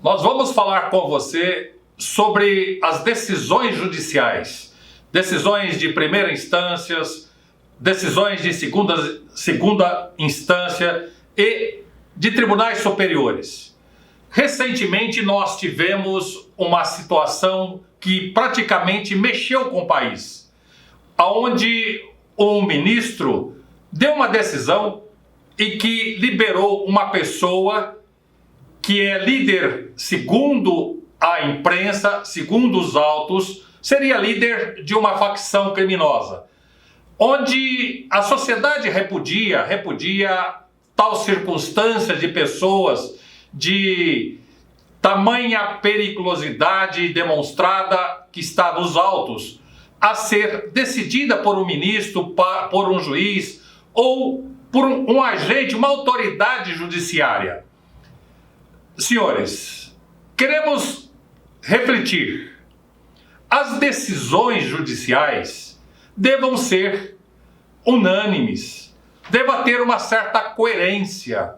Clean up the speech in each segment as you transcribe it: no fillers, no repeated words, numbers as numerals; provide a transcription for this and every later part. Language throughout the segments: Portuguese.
Nós vamos falar com você sobre as decisões judiciais, decisões de primeira instância, decisões de segunda instância e de tribunais superiores. Recentemente nós tivemos uma situação que praticamente mexeu com o país, onde um ministro deu uma decisão e que liberou uma pessoa que é líder, segundo a imprensa, segundo os autos, seria líder de uma facção criminosa, onde a sociedade repudia tal circunstância de pessoas de tamanha periculosidade demonstrada que está nos autos, a ser decidida por um ministro, por um juiz ou por um agente, uma autoridade judiciária. Senhores, queremos refletir. As decisões judiciais devam ser unânimes, deva ter uma certa coerência,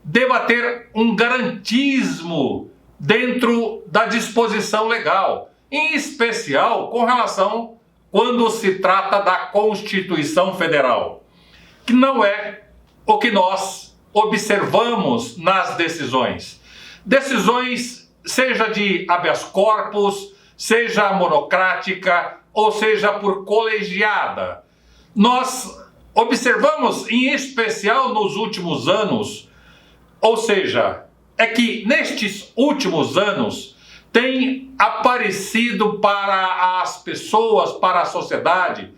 deva ter um garantismo dentro da disposição legal, em especial com relação quando se trata da Constituição Federal, que não é o que nós observamos nas decisões. Decisões, seja de habeas corpus, seja monocrática, ou seja por colegiada. Nós observamos, em especial nos últimos anos, ou seja, é que nestes últimos anos tem aparecido para as pessoas, para a sociedade,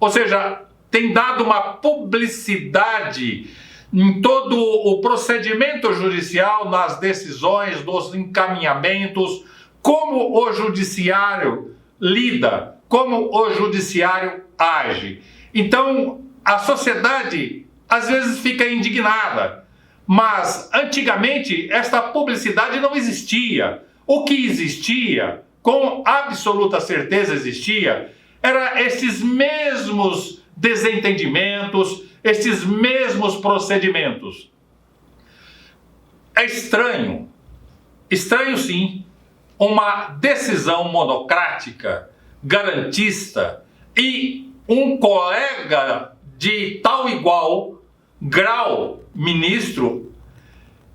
ou seja, tem dado uma publicidade em todo o procedimento judicial, nas decisões, nos encaminhamentos, como o judiciário lida, como o judiciário age. Então, a sociedade às vezes fica indignada, mas antigamente esta publicidade não existia. O que existia, com absoluta certeza existia, era esses mesmos desentendimentos, esses mesmos procedimentos. É estranho sim, uma decisão monocrática, garantista e um colega de tal igual grau, ministro,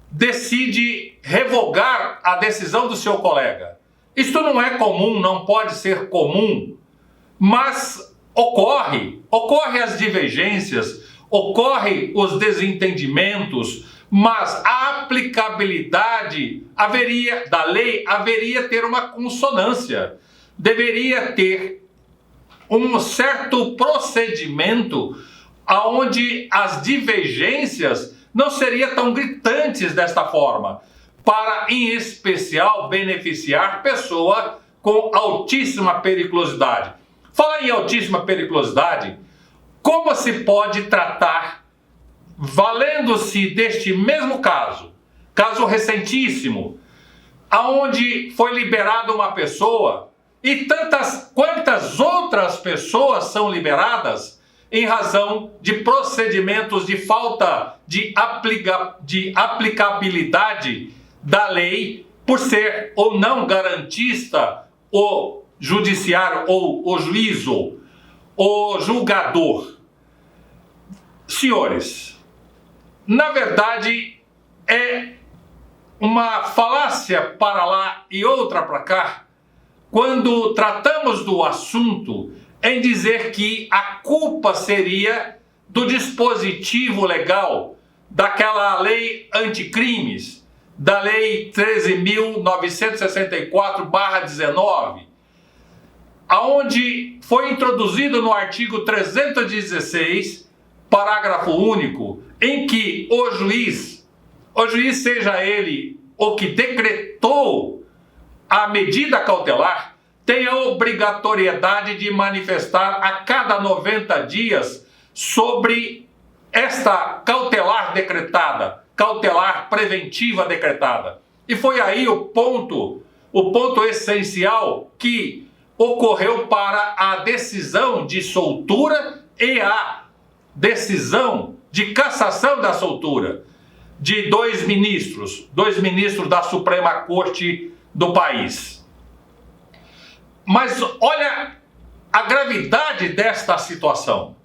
decide revogar a decisão do seu colega. Isto não é comum, não pode ser comum, mas ocorre as divergências, ocorre os desentendimentos, mas a aplicabilidade da lei haveria ter uma consonância, deveria ter um certo procedimento onde as divergências não seriam tão gritantes desta forma, para, em especial, beneficiar pessoa com altíssima periculosidade. Fala em altíssima periculosidade, como se pode tratar, valendo-se deste mesmo caso recentíssimo, aonde foi liberada uma pessoa e quantas outras pessoas são liberadas em razão de procedimentos de falta de aplicabilidade da lei, por ser ou não garantista o judiciário ou o juízo, o julgador. Senhores, na verdade é uma falácia para lá e outra para cá, quando tratamos do assunto em dizer que a culpa seria do dispositivo legal, daquela lei anticrimes, da lei 13.964/19, aonde foi introduzido no artigo 316, parágrafo único, em que o juiz, seja ele o que decretou a medida cautelar, tem a obrigatoriedade de manifestar a cada 90 dias sobre esta cautelar decretada, cautelar preventiva decretada. E foi aí o ponto essencial que ocorreu para a decisão de soltura e a decisão de cassação da soltura. de dois ministros da Suprema Corte do país. Mas olha a gravidade desta situação.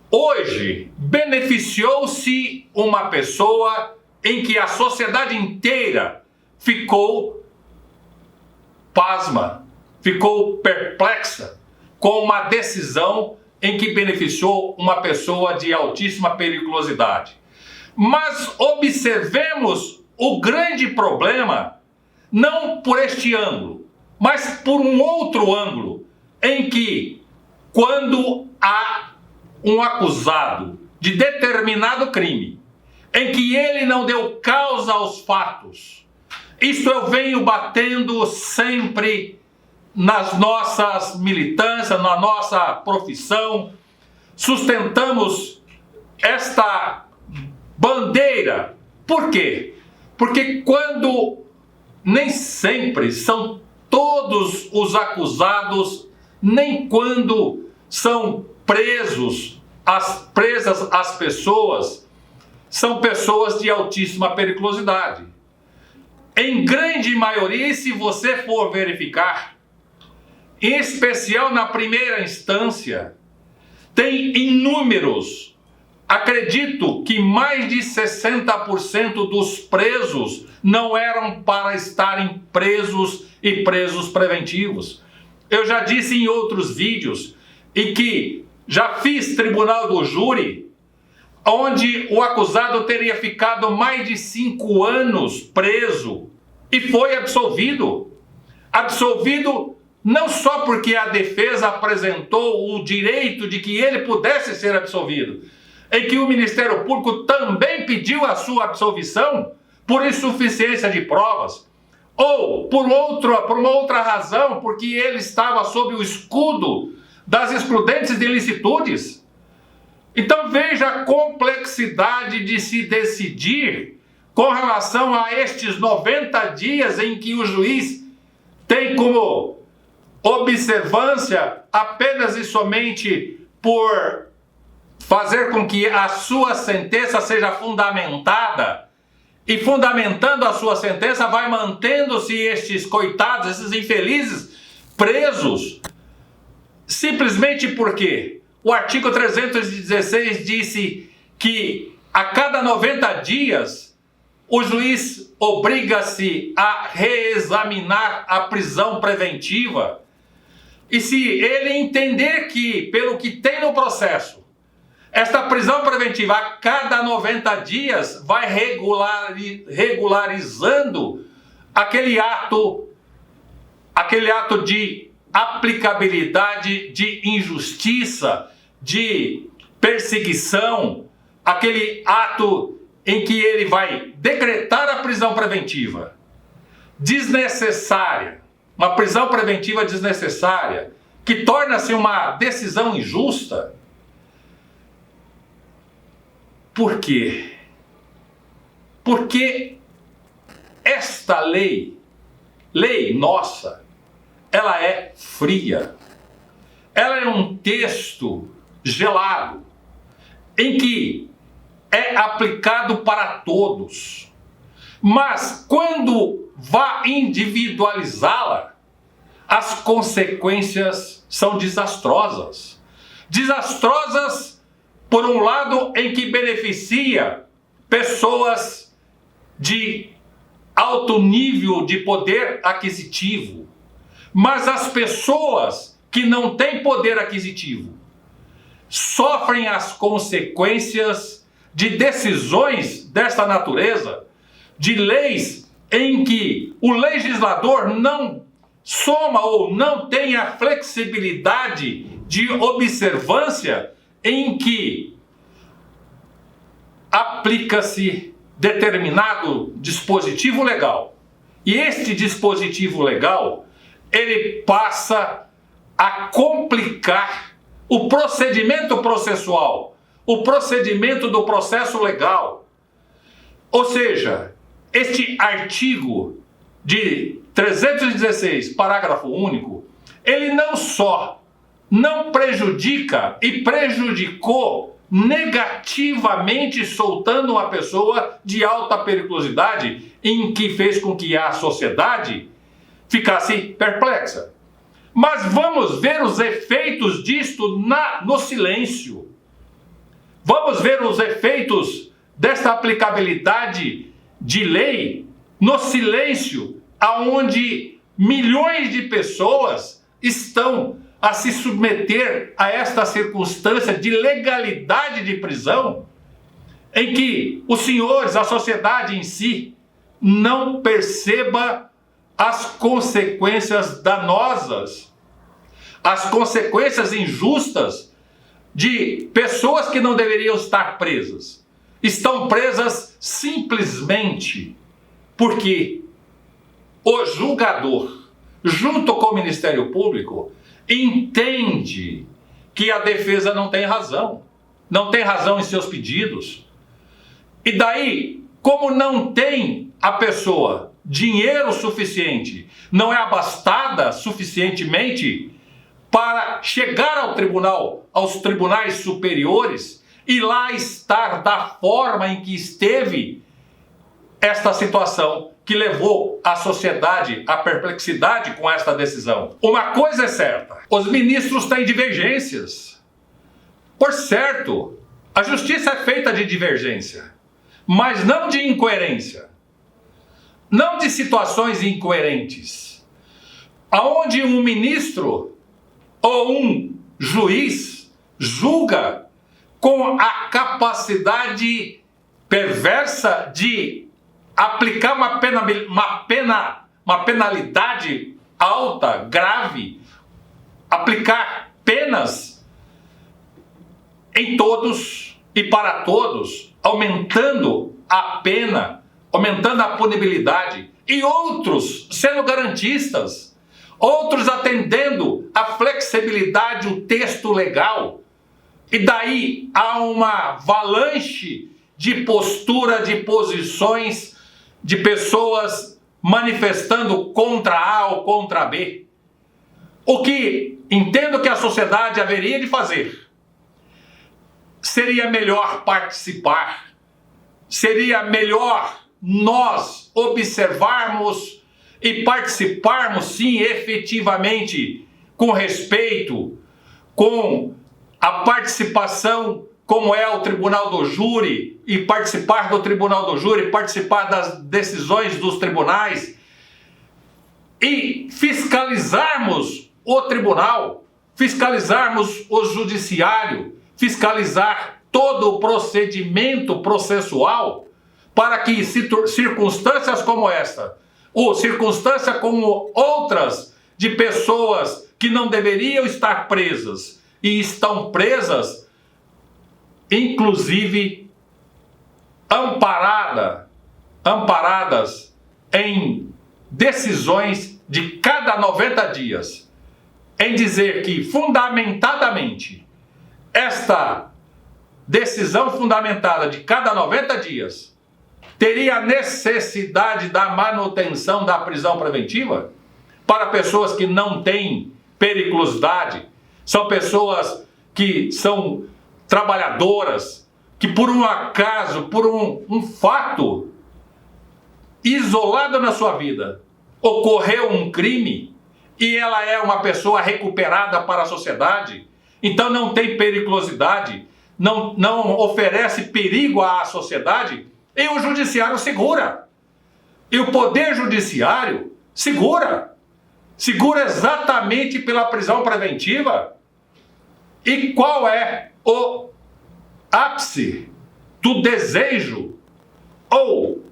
Hoje, beneficiou-se uma pessoa em que a sociedade inteira ficou pasma, ficou perplexa com uma decisão em que beneficiou uma pessoa de altíssima periculosidade. Mas observemos o grande problema, não por este ângulo, mas por um outro ângulo, em que, quando há um acusado de determinado crime, em que ele não deu causa aos fatos, isso eu venho batendo sempre nas nossas militâncias, na nossa profissão, sustentamos esta bandeira. Por quê? Porque quando nem sempre são todos os acusados, nem quando são presas as pessoas, são pessoas de altíssima periculosidade. Em grande maioria, e se você for verificar, em especial na primeira instância, tem inúmeros, acredito que mais de 60% dos presos não eram para estarem presos e presos preventivos. Eu já disse em outros vídeos e que já fiz tribunal do júri, onde o acusado teria ficado mais de 5 anos preso e foi absolvido. Absolvido não só porque a defesa apresentou o direito de que ele pudesse ser absolvido, em que o Ministério Público também pediu a sua absolvição por insuficiência de provas, ou por uma outra razão, porque ele estava sob o escudo das excludentes de ilicitudes. Então veja a complexidade de se decidir com relação a estes 90 dias em que o juiz tem como observância apenas e somente por fazer com que a sua sentença seja fundamentada, e fundamentando a sua sentença vai mantendo-se estes coitados, esses infelizes presos, simplesmente porque o artigo 316 disse que a cada 90 dias o juiz obriga-se a reexaminar a prisão preventiva. E se ele entender que, pelo que tem no processo, esta prisão preventiva a cada 90 dias vai regularizando aquele ato de aplicabilidade, de injustiça, de perseguição, aquele ato em que ele vai decretar a prisão preventiva desnecessária, uma prisão preventiva desnecessária, que torna-se uma decisão injusta. Por quê? Porque esta lei nossa, ela é fria. Ela é um texto gelado, em que é aplicado para todos. Mas quando vá individualizá-la, as consequências são desastrosas. Desastrosas, por um lado, em que beneficia pessoas de alto nível de poder aquisitivo, mas as pessoas que não têm poder aquisitivo sofrem as consequências de decisões desta natureza, de leis em que o legislador não soma ou não tem a flexibilidade de observância, em que aplica-se determinado dispositivo legal. E este dispositivo legal, ele passa a complicar o procedimento processual, o procedimento do processo legal. Ou seja, este artigo de 316, parágrafo único, ele não só não prejudica e prejudicou negativamente soltando uma pessoa de alta periculosidade, em que fez com que a sociedade ficasse perplexa. Mas vamos ver os efeitos disto no silêncio. Vamos ver os efeitos desta aplicabilidade de lei no silêncio, aonde milhões de pessoas estão a se submeter a esta circunstância de legalidade de prisão, em que os senhores, a sociedade em si, não perceba as consequências danosas, as consequências injustas de pessoas que não deveriam estar presas. Estão presas simplesmente porque o julgador, junto com o Ministério Público, entende que a defesa não tem razão em seus pedidos. E daí, como não tem a pessoa dinheiro suficiente, não é abastada suficientemente para chegar ao tribunal, aos tribunais superiores, e lá estar da forma em que esteve esta situação que levou a sociedade à perplexidade com esta decisão. Uma coisa é certa: os ministros têm divergências. Por certo, a justiça é feita de divergência, mas não de incoerência, não de situações incoerentes, aonde um ministro ou um juiz julga com a capacidade perversa de aplicar uma penalidade alta, grave, aplicar penas em todos e para todos, aumentando a pena, aumentando a punibilidade, e outros sendo garantistas, outros atendendo a flexibilidade, o texto legal. E daí há uma avalanche de postura, de posições, de pessoas manifestando contra A ou contra B. O que entendo que a sociedade haveria de fazer seria melhor participar, seria melhor nós observarmos e participarmos, sim, efetivamente, com respeito, com a participação, como é o tribunal do júri, e participar do tribunal do júri, participar das decisões dos tribunais, e fiscalizarmos o tribunal, fiscalizarmos o judiciário, fiscalizar todo o procedimento processual, para que circunstâncias como esta, ou circunstâncias como outras, de pessoas que não deveriam estar presas e estão presas, inclusive amparadas em decisões de cada 90 dias, em dizer que fundamentadamente esta decisão fundamentada de cada 90 dias teria necessidade da manutenção da prisão preventiva para pessoas que não têm periculosidade, são pessoas que são trabalhadoras, que por um acaso, por um fato isolado na sua vida, ocorreu um crime e ela é uma pessoa recuperada para a sociedade, então não tem periculosidade, não oferece perigo à sociedade, e o judiciário segura. E o poder judiciário segura exatamente pela prisão preventiva. E qual é o ápice do desejo, ou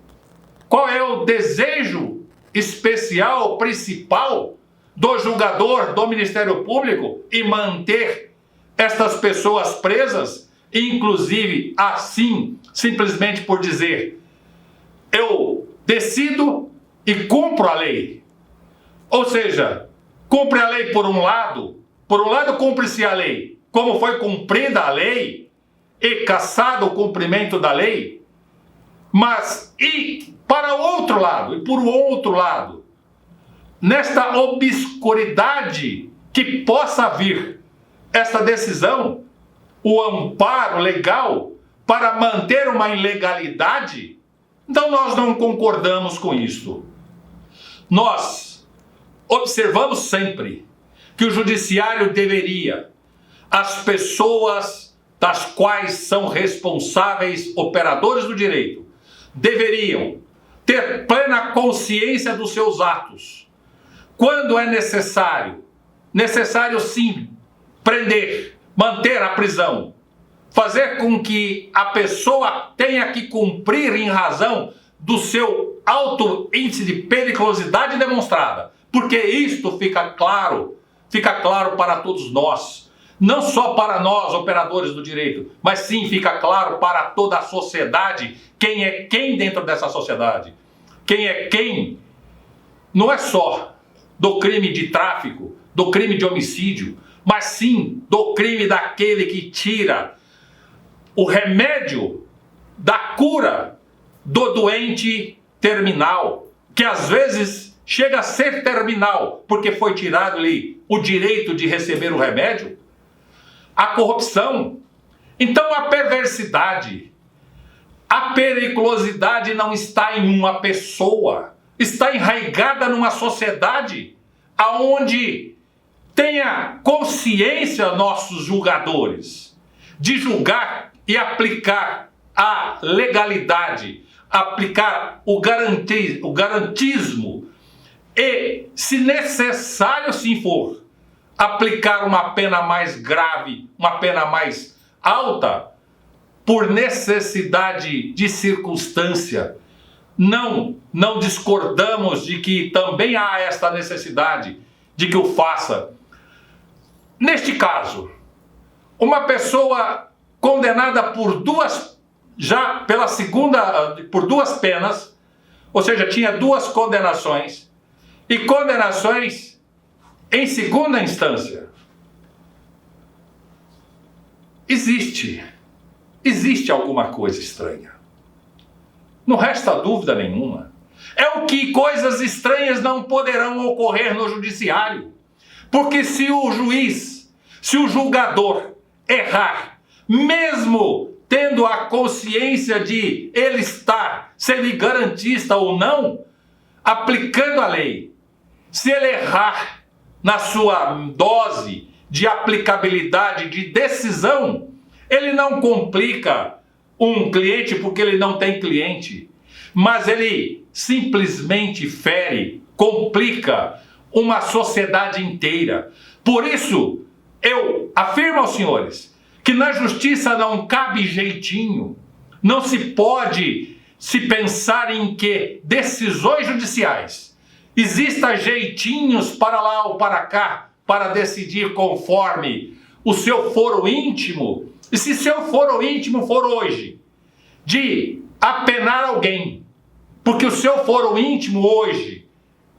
qual é o desejo especial, principal do julgador, do Ministério Público, e manter estas pessoas presas, inclusive assim, simplesmente por dizer: eu decido e cumpro a lei. Ou seja, cumpre a lei por um lado cumpre-se a lei, como foi cumprida a lei e cassado o cumprimento da lei, mas e para o outro lado, e por outro lado, nesta obscuridade que possa vir esta decisão, o amparo legal para manter uma ilegalidade, então nós não concordamos com isso. Nós observamos sempre que o judiciário deveria, as pessoas das quais são responsáveis operadores do direito, deveriam ter plena consciência dos seus atos. Quando é necessário sim prender, manter a prisão, fazer com que a pessoa tenha que cumprir em razão do seu alto índice de periculosidade demonstrada, porque isto fica claro para todos nós, não só para nós, operadores do direito, mas sim fica claro para toda a sociedade, quem é quem dentro dessa sociedade, quem é quem, não é só do crime de tráfico, do crime de homicídio, mas sim do crime daquele que tira o remédio da cura do doente terminal, que às vezes chega a ser terminal, porque foi tirado ali o direito de receber o remédio, a corrupção. Então a perversidade, a periculosidade não está em uma pessoa, está enraizada numa sociedade aonde tenha consciência nossos julgadores de julgar e aplicar a legalidade, aplicar o garantismo e, se necessário sim for, aplicar uma pena mais grave, uma pena mais alta, por necessidade de circunstância. Não discordamos de que também há esta necessidade de que o faça. Neste caso, uma pessoa condenada por duas penas, ou seja, tinha duas condenações, e condenações em segunda instância. Existe alguma coisa estranha. Não resta dúvida nenhuma. É o que coisas estranhas não poderão ocorrer no judiciário. Porque se o juiz, se o julgador errar, mesmo tendo a consciência de ele estar, se ele garantista ou não, aplicando a lei, se ele errar na sua dose de aplicabilidade, de decisão, ele não complica um cliente porque ele não tem cliente, mas ele simplesmente fere, complica uma sociedade inteira. Por isso, eu afirmo aos senhores que na justiça não cabe jeitinho, não se pode se pensar em que decisões judiciais existam jeitinhos para lá ou para cá, para decidir conforme o seu foro íntimo. E se seu foro íntimo for hoje de apenar alguém, porque o seu foro íntimo hoje,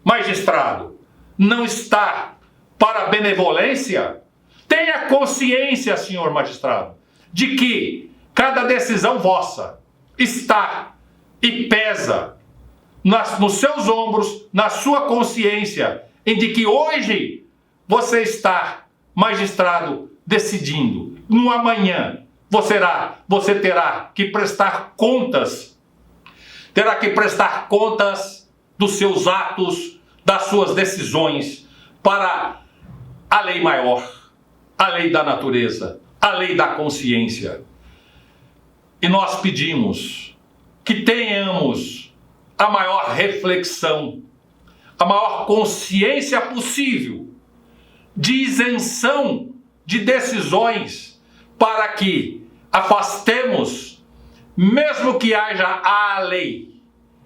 magistrado, não está para benevolência, tenha consciência, senhor magistrado, de que cada decisão vossa está e pesa nos seus ombros, na sua consciência, em de que hoje você está, magistrado, decidindo. No amanhã você terá que prestar contas, dos seus atos, das suas decisões para a lei maior, a lei da natureza, a lei da consciência. E nós pedimos que tenhamos a maior reflexão, a maior consciência possível de isenção de decisões, para que afastemos, mesmo que haja a lei,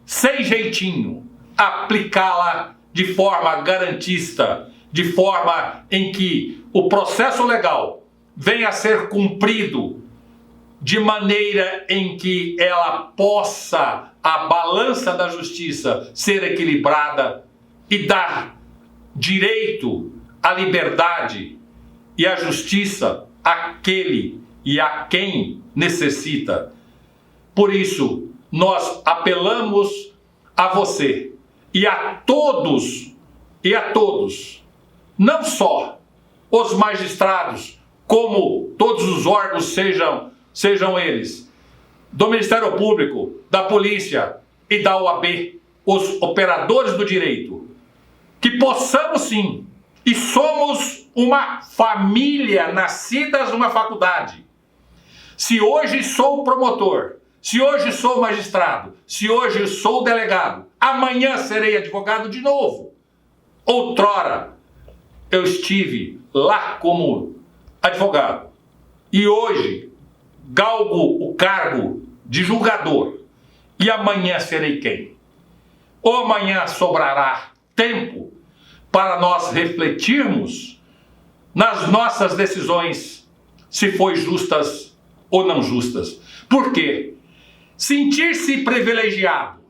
sem jeitinho, aplicá-la de forma garantista, de forma em que o processo legal venha a ser cumprido de maneira em que ela possa, a balança da justiça, ser equilibrada e dar direito à liberdade e à justiça àquele e a quem necessita. Por isso, nós apelamos a você e a todos, não só os magistrados, como todos os órgãos sejam eles, do Ministério Público, da Polícia e da OAB, os operadores do direito, que possamos sim, e somos uma família nascidas numa faculdade. Se hoje sou promotor, se hoje sou magistrado, se hoje sou delegado, amanhã serei advogado de novo. Outrora, eu estive lá como advogado e hoje galgo o cargo de julgador. E amanhã serei quem? Ou amanhã sobrará tempo para nós refletirmos nas nossas decisões, se foi justas ou não justas. Por quê? Sentir-se privilegiado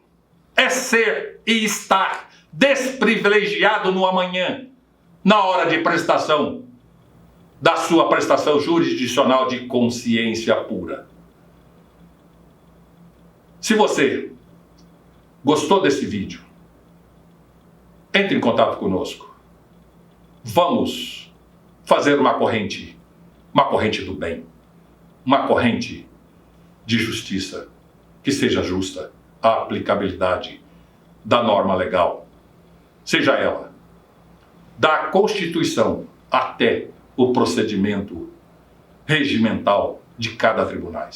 é ser e estar desprivilegiado no amanhã, na hora de prestação da sua prestação jurisdicional de consciência pura. Se você gostou desse vídeo, entre em contato conosco. Vamos fazer uma corrente do bem, uma corrente de justiça, que seja justa a aplicabilidade da norma legal, seja ela da Constituição até o procedimento regimental de cada tribunal.